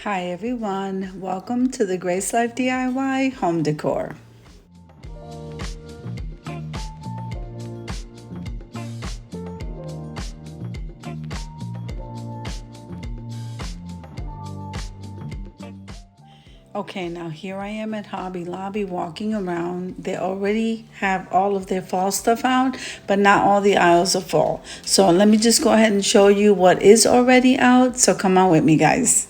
Hi everyone, welcome to the Grace Life DIY home decor. Okay, now here I am at Hobby Lobby walking around. They already have all of their fall stuff out, but not all the aisles are full. So let me just go ahead and show you what is already out. So come on with me, guys.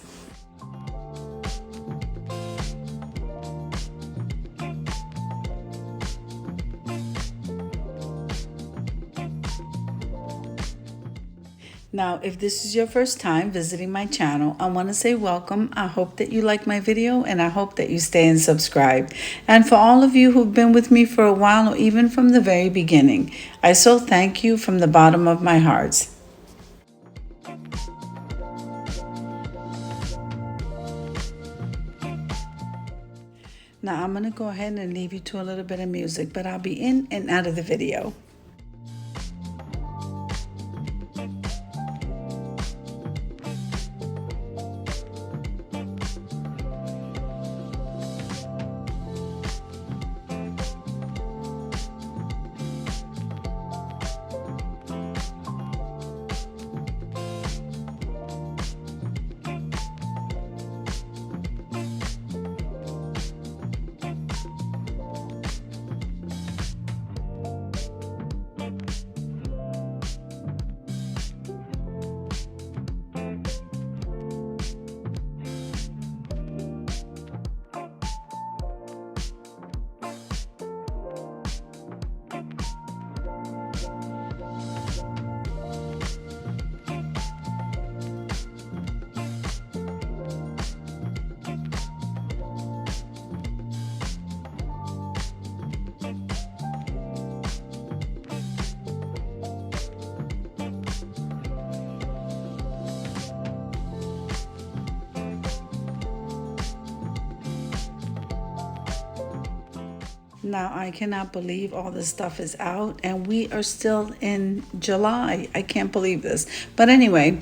Now, if this is your first time visiting my channel, I want to say welcome. I hope that you like my video and I hope that you stay and subscribe. And for all of you who've been with me for a while or even from the very beginning, I so thank you from the bottom of my heart. Now, I'm going to go ahead and leave you to a little bit of music, but I'll be in and out of the video. Now, I cannot believe all this stuff is out and we are still in July. I can't believe this. But anyway,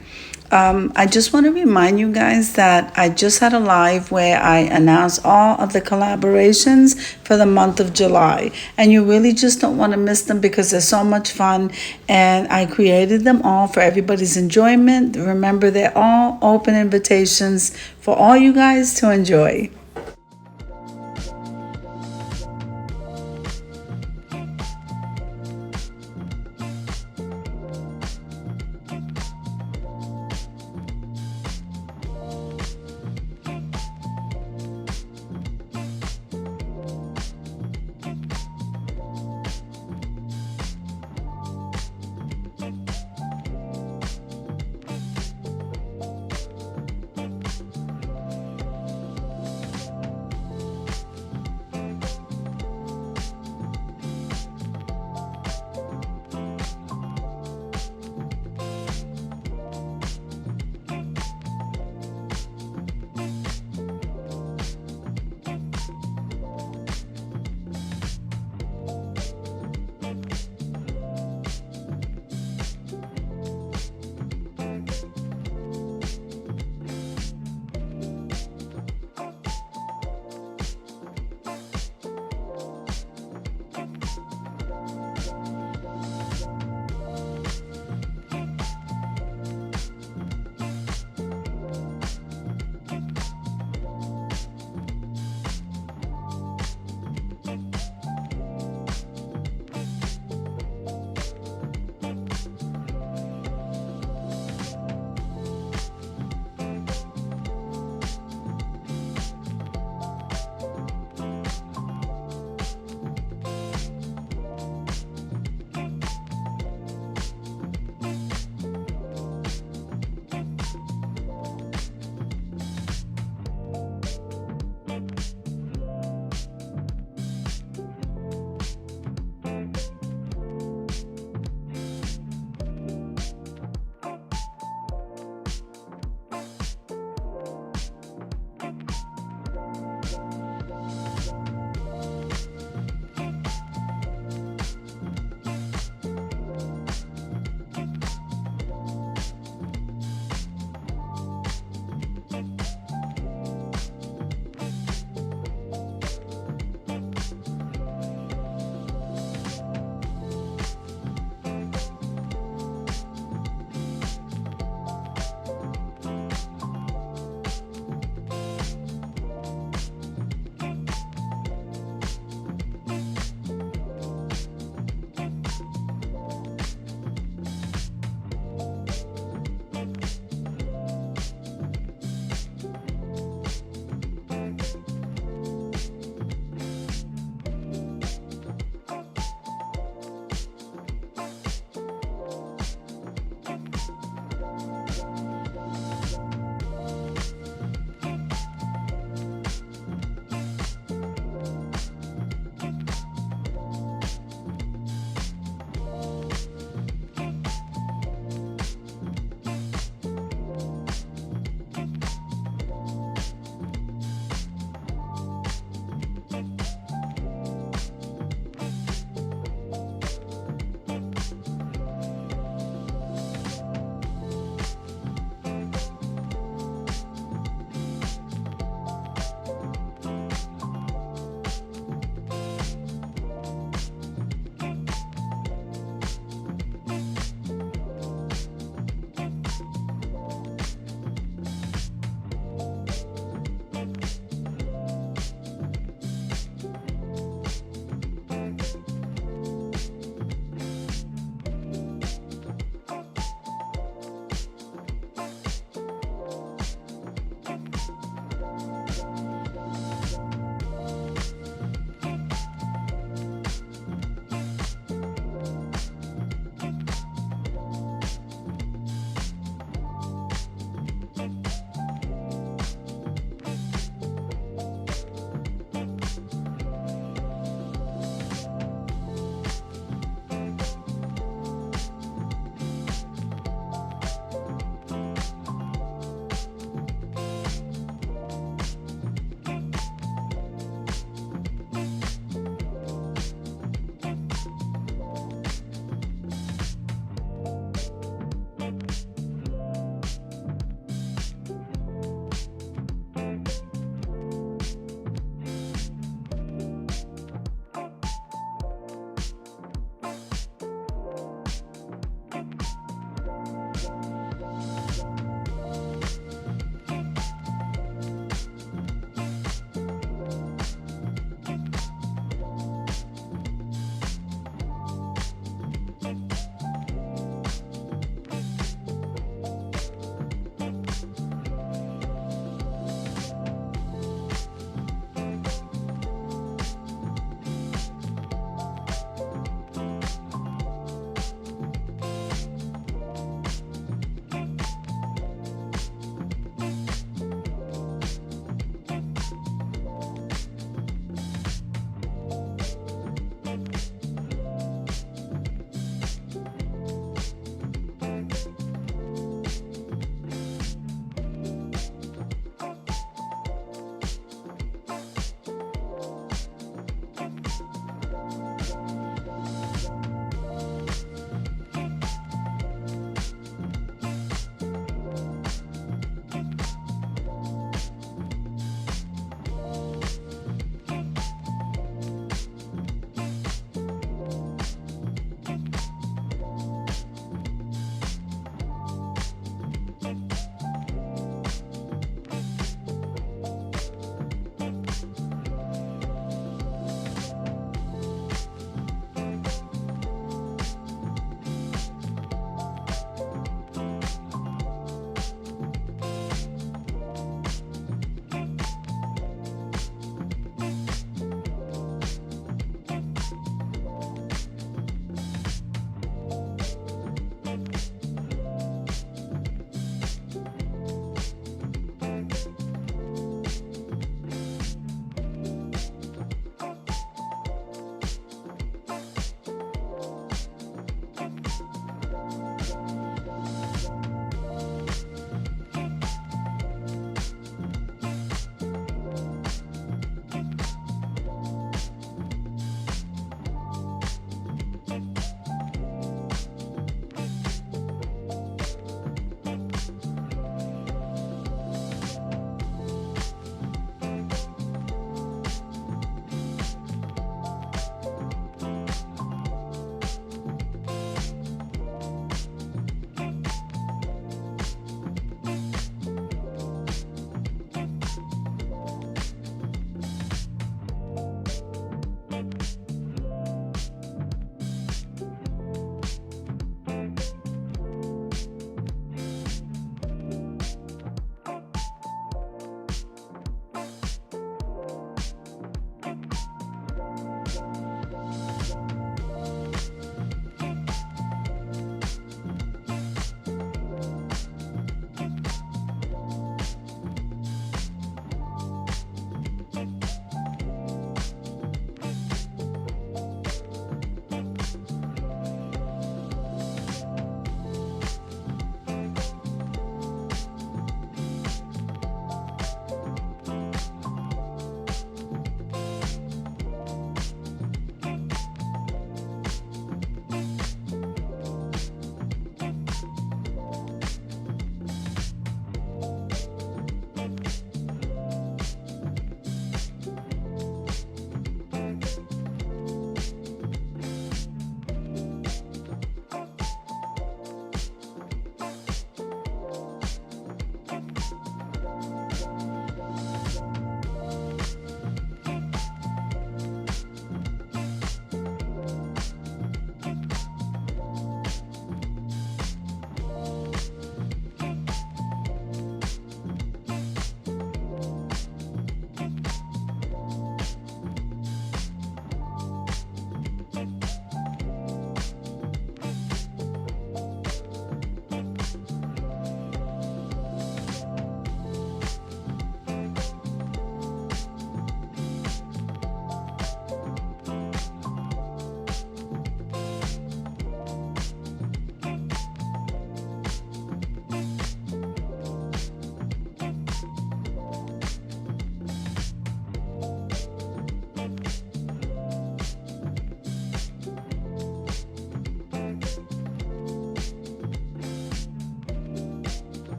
I just want to remind you guys that I just had a live where I announced all of the collaborations for the month of July. And you really just don't want to miss them because they're so much fun. And I created them all for everybody's enjoyment. Remember, they're all open invitations for all you guys to enjoy.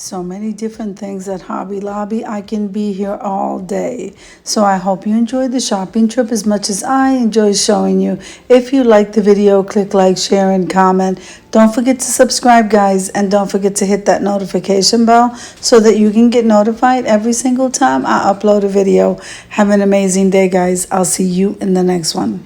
So many different things at Hobby Lobby. I can be here all day. So I hope you enjoyed the shopping trip as much as I enjoy showing you. If you liked the video, click like, share, and comment. Don't forget to subscribe, guys, and don't forget to hit that notification bell so that you can get notified every single time I upload a video. Have an amazing day, guys. I'll see you in the next one.